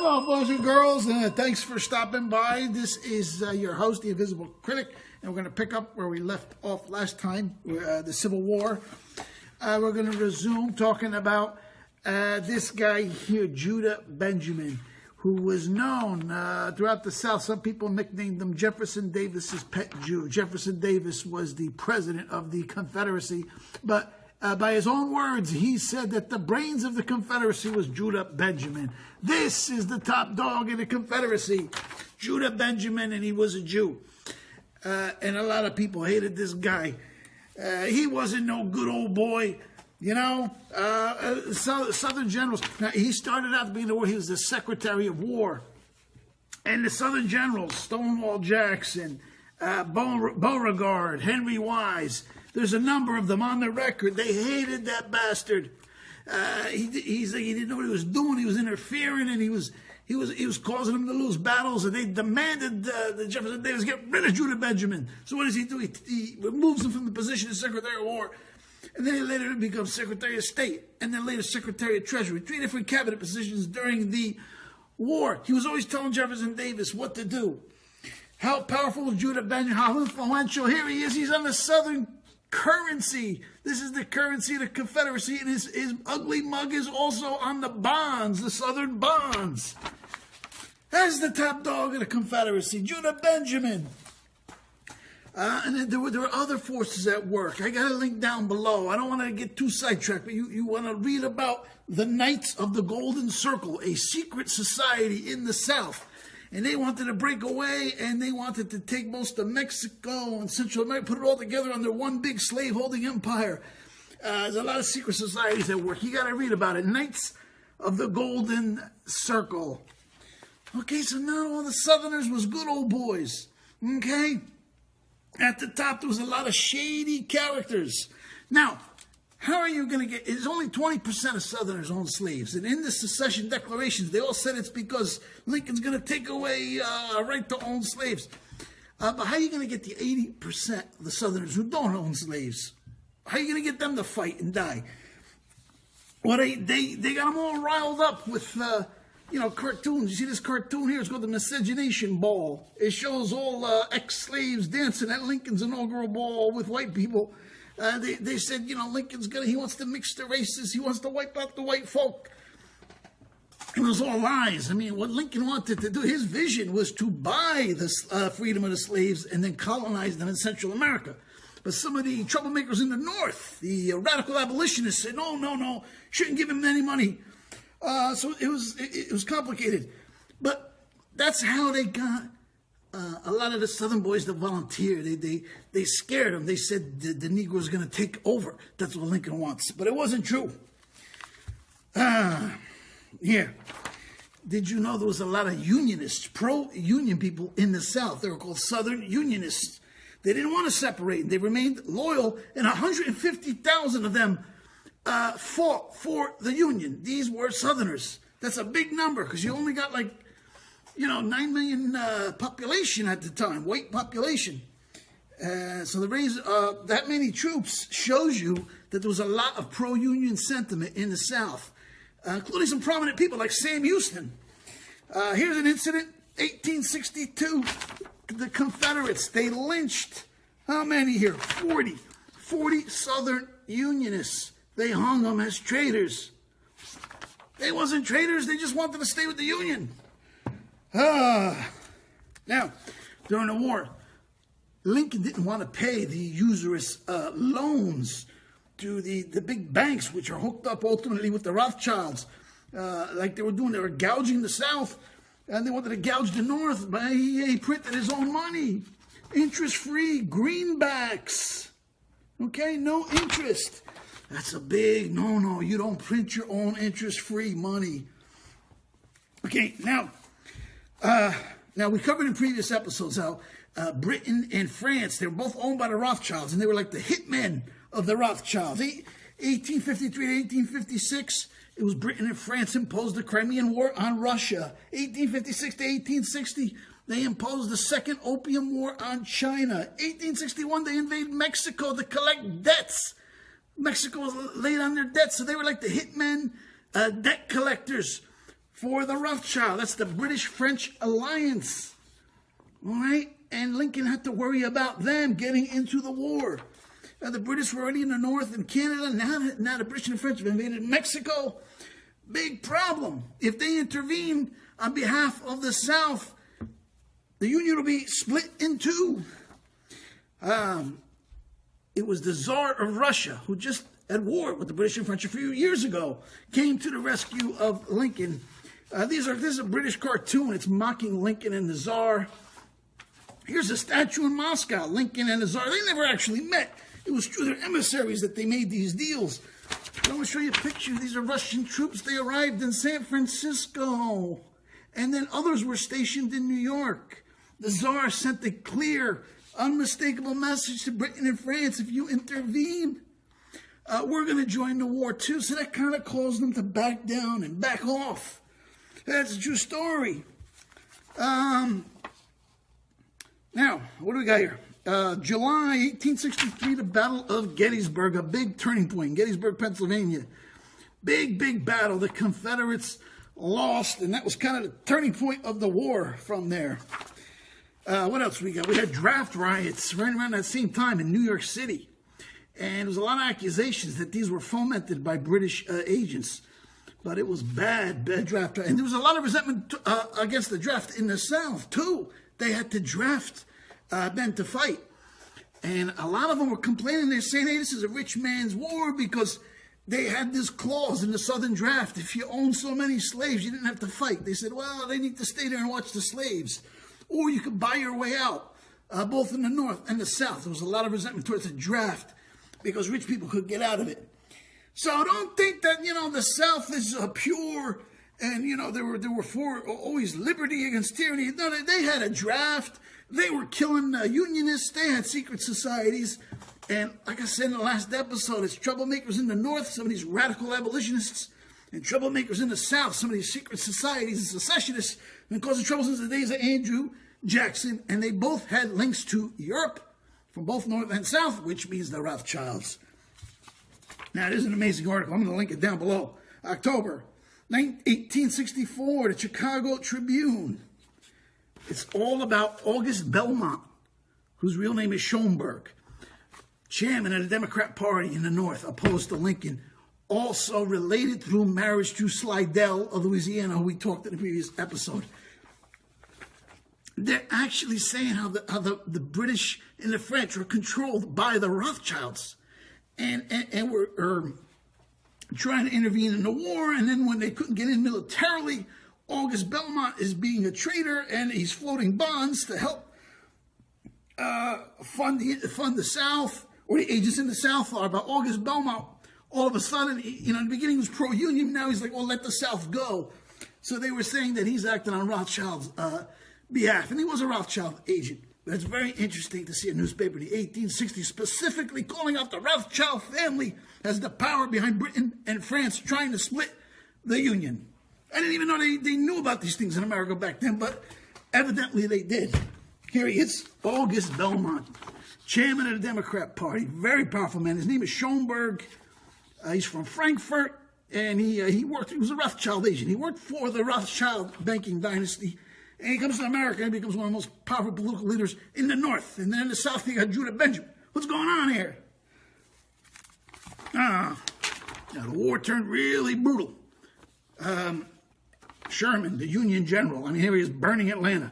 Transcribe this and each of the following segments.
Hello, boys and girls, and thanks for stopping by. This is your host, the Invisible Critic, and we're going to pick up where we left off last time, the Civil War. We're going to resume talking about this guy here, Judah Benjamin, who was known throughout the South. Some people nicknamed him Jefferson Davis's pet Jew. Jefferson Davis was the president of the Confederacy, but by his own words, he said that the brains of the Confederacy was Judah Benjamin. This is the top dog in the Confederacy, Judah Benjamin, and he was a Jew. And a lot of people hated this guy. He wasn't no good old boy, you know. Southern generals. Now, he started out to be in the war. He was the Secretary of War. And the Southern generals, Stonewall Jackson, Beauregard, Henry Wise, there's a number of them on the record. They hated that bastard. He didn't know what he was doing. He was interfering, and he was causing them to lose battles. And they demanded that Jefferson Davis get rid of Judah Benjamin. So what does he do? He removes him from the position of Secretary of War, and then he later becomes Secretary of State, and then later Secretary of Treasury. 3 different cabinet positions during the war. He was always telling Jefferson Davis what to do. How powerful is Judah Benjamin? How influential? Here he is. He's on the Southern currency. This is the currency of the Confederacy, and his ugly mug is also on the bonds, the Southern bonds. That's the top dog of the Confederacy, Judah Benjamin. And then there were other forces at work. I got a link down below. I don't want to get too sidetracked, but you want to read about the Knights of the Golden Circle, a secret society in the South. And they wanted to break away, and they wanted to take most of Mexico and Central America, put it all together under one big slave-holding empire. There's a lot of secret societies at work. You got to read about it. Knights of the Golden Circle. Okay, so now all the Southerners was good old boys. Okay? At the top, there was a lot of shady characters. Now, how are you going to get... It's only 20% of Southerners own slaves. And in the secession declarations, they all said it's because Lincoln's going to take away a right to own slaves. But how are you going to get the 80% of the Southerners who don't own slaves? How are you going to get them to fight and die? Well, they got them all riled up with, cartoons. You see this cartoon here? It's called the Miscegenation Ball. It shows all ex-slaves dancing at Lincoln's inaugural ball with white people. They said, Lincoln's he wants to mix the races. He wants to wipe out the white folk. It was all lies. I mean, what Lincoln wanted to do, his vision was to buy the freedom of the slaves and then colonize them in Central America. But some of the troublemakers in the North, the radical abolitionists, said, no, shouldn't give him any money. So it was complicated. But that's how they got a lot of the Southern boys that volunteered. They scared them. They said the Negro was going to take over. That's what Lincoln wants. But it wasn't true. Here. Did you know there was a lot of Unionists, pro-Union people in the South? They were called Southern Unionists. They didn't want to separate. They remained loyal, and 150,000 of them fought for the Union. These were Southerners. That's a big number because you only got 9 million population at the time, white population. So the raise that many troops shows you that there was a lot of pro-Union sentiment in the South, including some prominent people like Sam Houston. Here's an incident, 1862. The Confederates, they lynched, how many here? 40 Southern Unionists. They hung them as traitors. They wasn't traitors, they just wanted to stay with the Union. Now, during the war, Lincoln didn't want to pay the usurious loans to the big banks, which are hooked up ultimately with the Rothschilds. Like they were doing, they were gouging the South, and they wanted to gouge the North. But he printed his own money, interest-free, greenbacks. Okay, no interest. That's a big no. You don't print your own interest-free money. Okay, now we covered in previous episodes how Britain and France, they were both owned by the Rothschilds, and they were like the hitmen of the Rothschilds. 1853 to 1856, it was Britain and France imposed the Crimean War on Russia. 1856 to 1860, they imposed the Second Opium War on China. 1861, they invaded Mexico to collect debts. Mexico was laid on their debts, so they were like the hitmen, debt collectors for the Rothschild. That's the British-French alliance. All right? And Lincoln had to worry about them getting into the war. The British were already in the north and Canada. Now the British and the French have invaded Mexico. Big problem. If they intervene on behalf of the South, the Union will be split in two. It was the Tsar of Russia, who just at war with the British and French a few years ago, came to the rescue of Lincoln. This is a British cartoon. It's mocking Lincoln and the Tsar. Here's a statue in Moscow. Lincoln and the Tsar. They never actually met. It was through their emissaries that they made these deals. I want to show you a picture. These are Russian troops. They arrived in San Francisco. And then others were stationed in New York. The Tsar sent a clear, unmistakable message to Britain and France. If you intervene, we're going to join the war too. So that kind of caused them to back down and back off. That's a true story. Now, what do we got here? July 1863, the Battle of Gettysburg, a big turning point, Gettysburg, Pennsylvania. Big battle. The Confederates lost, and that was kind of the turning point of the war from there. What else we got? We had draft riots right around that same time in New York City. And there was a lot of accusations that these were fomented by British agents. But it was bad draft. And there was a lot of resentment against the draft in the South, too. They had to draft men to fight. And a lot of them were complaining. They're saying, hey, this is a rich man's war, because they had this clause in the Southern draft. If you own so many slaves, you didn't have to fight. They said, well, they need to stay there and watch the slaves. Or you could buy your way out, both in the North and the South. There was a lot of resentment towards the draft because rich people could get out of it. So don't think that, the South is pure and, they were for always liberty against tyranny. No, they had a draft. They were killing Unionists. They had secret societies. And like I said in the last episode, it's troublemakers in the North, some of these radical abolitionists, and troublemakers in the South, some of these secret societies and secessionists, been causing trouble since the days of Andrew Jackson. And they both had links to Europe from both North and South, which means the Rothschilds. Now, it is an amazing article. I'm going to link it down below. October 1864, the Chicago Tribune. It's all about August Belmont, whose real name is Schomburg, chairman of the Democrat Party in the North, opposed to Lincoln, also related through marriage to Slidell of Louisiana, who we talked in the previous episode. They're actually saying how the British and the French were controlled by the Rothschilds and were trying to intervene in the war. And then when they couldn't get in militarily, August Belmont is being a traitor, and he's floating bonds to help fund the South, or the agents in the South are. But August Belmont, all of a sudden, in the beginning he was pro-union. Now he's like, well, let the South go. So they were saying that he's acting on Rothschild's behalf, and he was a Rothschild agent. But it's very interesting to see a newspaper in the 1860s specifically calling out the Rothschild family as the power behind Britain and France trying to split the Union. I didn't even know they knew about these things in America back then, but evidently they did. Here he is, August Belmont, chairman of the Democrat Party, very powerful man. His name is Schomburg. He's from Frankfurt, and he was a Rothschild agent. He worked for the Rothschild banking dynasty, and he comes to America and becomes one of the most powerful political leaders in the North. And then in the South, you got Judah Benjamin. What's going on here? Now the war turned really brutal. Sherman, the Union general, here he is burning Atlanta.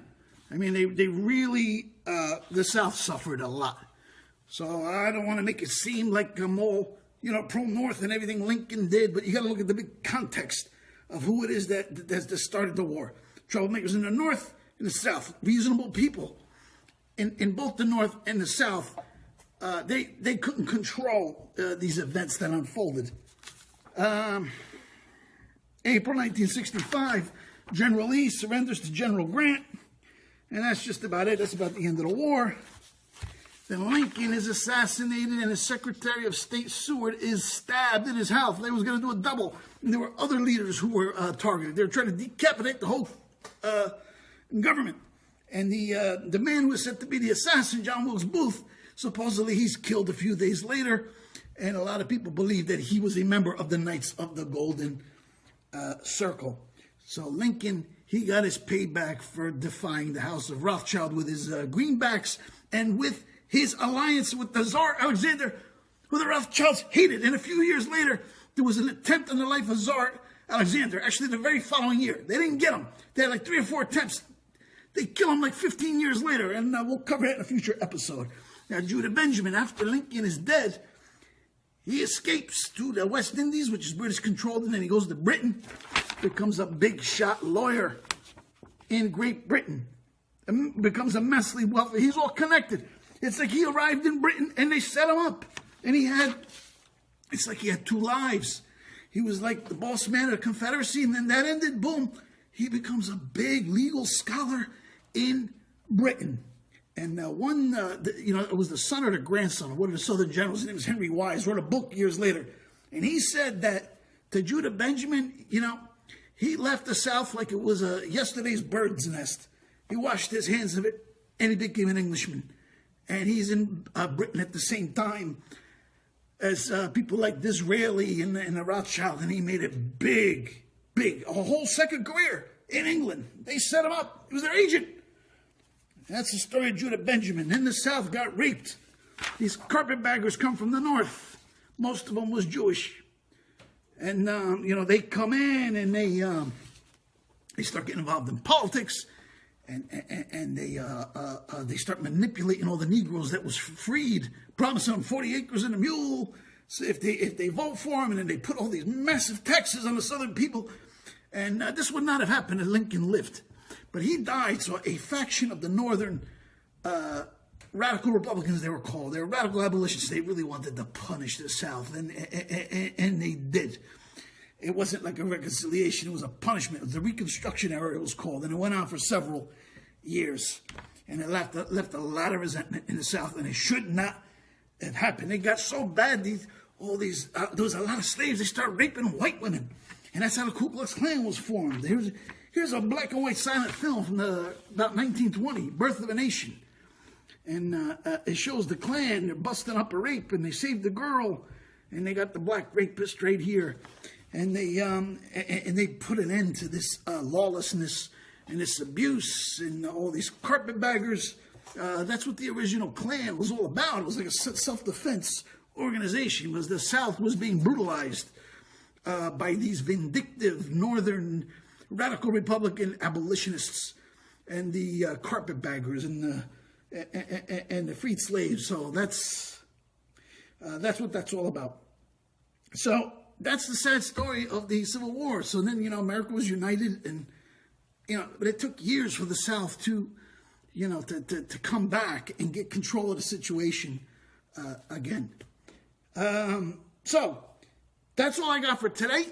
They really, the South suffered a lot. So I don't want to make it seem like I'm all, pro-North and everything Lincoln did, but you got to look at the big context of who it is that started the war. Troublemakers in the North and the South, reasonable people. In both the North and the South, they couldn't control these events that unfolded. April 1965, General Lee surrenders to General Grant, and that's just about it. That's about the end of the war. Then Lincoln is assassinated, and his Secretary of State, Seward, is stabbed in his house. They was going to do a double, and there were other leaders who were targeted. They were trying to decapitate the whole government. And the man who was said to be the assassin, John Wilkes Booth, supposedly he's killed a few days later, and a lot of people believe that he was a member of the Knights of the Golden Circle. So Lincoln, he got his payback for defying the House of Rothschild with his greenbacks and with his alliance with the Tsar Alexander, who the Rothschilds hated. And a few years later, there was an attempt on the life of Tsar Alexander. Actually, the very following year. They didn't get him. They had like 3 or 4 attempts. They kill him like 15 years later, and we'll cover that in a future episode. Now, Judah Benjamin, after Lincoln is dead, he escapes to the West Indies, which is British controlled, and then he goes to Britain, becomes a big shot lawyer in Great Britain, and becomes immensely wealthy. He's all connected. It's like he arrived in Britain and they set him up, and it's like he had 2 lives. He was like the boss man of the Confederacy, and then that ended, boom, he becomes a big legal scholar in Britain. And it was the son or the grandson of one of the Southern generals. His name was Henry Wise, wrote a book years later. And he said that to Judah Benjamin, he left the South like it was yesterday's bird's nest. He washed his hands of it, and he became an Englishman. And he's in Britain at the same time as people like Disraeli and the Rothschild, and he made it big, a whole second career in England. They set him up. He was their agent. That's the story of Judah Benjamin. In the South, got raped. These carpetbaggers come from the North. Most of them was Jewish. And, they come in and they start getting involved in politics. And they start manipulating all the Negroes that was freed, promising them 40 acres and a mule. So if they vote for him, and then they put all these massive taxes on the Southern people. And this would not have happened if Lincoln lived. But he died, so a faction of the Northern radical Republicans, they were called. They were radical abolitionists. They really wanted to punish the South, and they did. It wasn't like a reconciliation. It was a punishment. It was the Reconstruction era, it was called, and it went on for several years. And it left a lot of resentment in the South, and it should not have happened. It got so bad, there was a lot of slaves. They started raping white women, and that's how the Ku Klux Klan was formed. Here's a black and white silent film from about 1920, Birth of a Nation. And it shows the Klan, they're busting up a rape, and they saved the girl, and they got the black rapist right here. And they put an end to this lawlessness and this abuse and all these carpetbaggers. That's what the original Klan was all about. It was like a self-defense organization. Because the South was being brutalized by these vindictive Northern radical Republican abolitionists and the carpetbaggers and the freed slaves. So that's what that's all about. So that's the sad story of the Civil War. So then, America was united, and, but it took years for the South to, to come back and get control of the situation again. So that's all I got for today.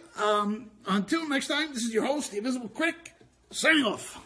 Until next time, this is your host, the Invisible Critic, signing off.